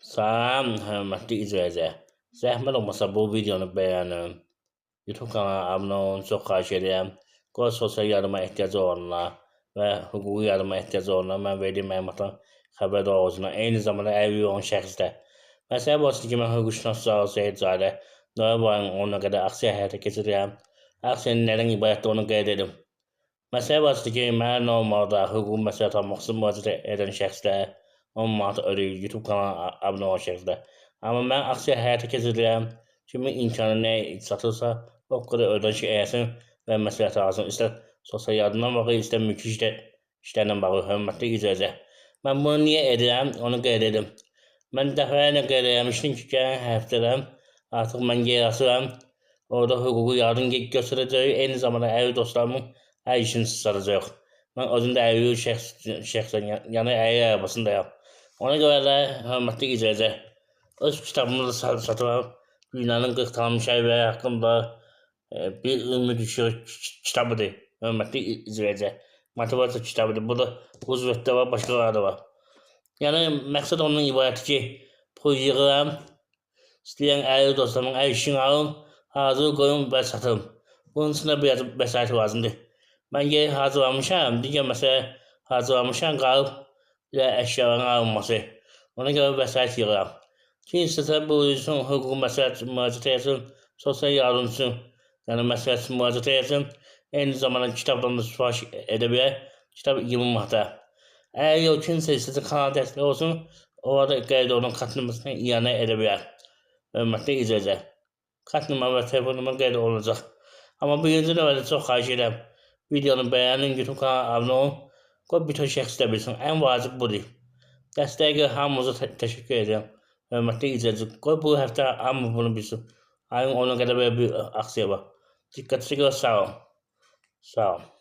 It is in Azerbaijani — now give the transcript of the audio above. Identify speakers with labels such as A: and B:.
A: Salam, hörmətli izləyicilər. Zəhmət olmasa bu videonu bəyənin. YouTube kanalına abunə olun, çox xahiş edirəm. Qoy sosial yardıma ehtiyacı olanlar və hüquqi yardıma ehtiyacı olanlar mən verdiyim məlumatdan xəbərdar olsunlar. Eyni zamanda əlilliyi olan şəxslər. Məsələ barədə ki, mən hüquqşünas Seyid Zadə noyabr ayının 10-na qədər aksiya həyata keçirirəm. Aksiyanın nədən ibarətdir onu qeyd edim. Məsələ barədə ki, mən normalda hüquqi məsləhət almaq üçün müraciət edən şəxslər 10 manat ödəyir YouTube kanalına abunə olan şəxslər. Amma mən aksiya həyata keçirirəm. Kimin imkanı nə çatırsa, o qədər ödəniş etsin və məsləhət alsın. İstər sosial yardımdan bağlı, istər mülki işlərlə bağlı, hörmətli izləyicilər. Mən bunu niyə edirəm, onu qeyd edim. Mən dəfələrlə qeyd etmişdim ki, gələn həftədən artıq mən yer açıram. Orada hüquqi yardım göstərəcək, eyni zamanda əlil dostlarımın hər işini satacaq. Mən özüm də əlil şəxsən, yəni əlil arabasındayam. Ona görə də hörmətli izləyicilər, öz kitabımı da satıram. Dünyanın 40 tanınmış əlilləri haqqında bir ümid düşür kitabıdır. Hörmətli izləyicilər, motivasiya kitabıdır. Bu da Roosevelt'də var, başqaları var. Yəni məqsəd ondan ibarətdir ki, pul yığıram, istəyən əlil dostlarımın hər işini alın, hazır qoyun və satın. Bunun üçün də biraz vəsait lazımdır. Mən geri hazırlamışam, digər məsələ hazırlamışam, qalıb əşyaların alınması. Ona görə vəsait yığıram. Kim istəsə bu üçün hüquqi məsləhət müraciət etsin, sosial yardım üçün, yəni məsləhət üçün müraciət etsin. Eyni zamanda kitabdan da sifariş edə bilər. Kitab 20 manata. Əgər yox kimsə istəsə kanala dəstək olsun, orada qeyd olunan kart nömrəsindən iyanə edə bilər. Hörmətli izləyicilər, kart nömrə və telefon nömrə qeyd olunacaq. Amma birinci növbədə çox xahiş edirəm. Videonu bəyənin, YouTube kanalına abunə olun. Qoy bütün şəxslər bilsin. Ən vacib budur. Dəstəyə görə hamınıza təşəkkür edirəm. Hörmətli izləyicilər, qoy bu həftə hamı bunu bilsin. Ayın 10-na qədər belə bir aksiya var. Diqqətinizə görə sağ olun. Sağ olun.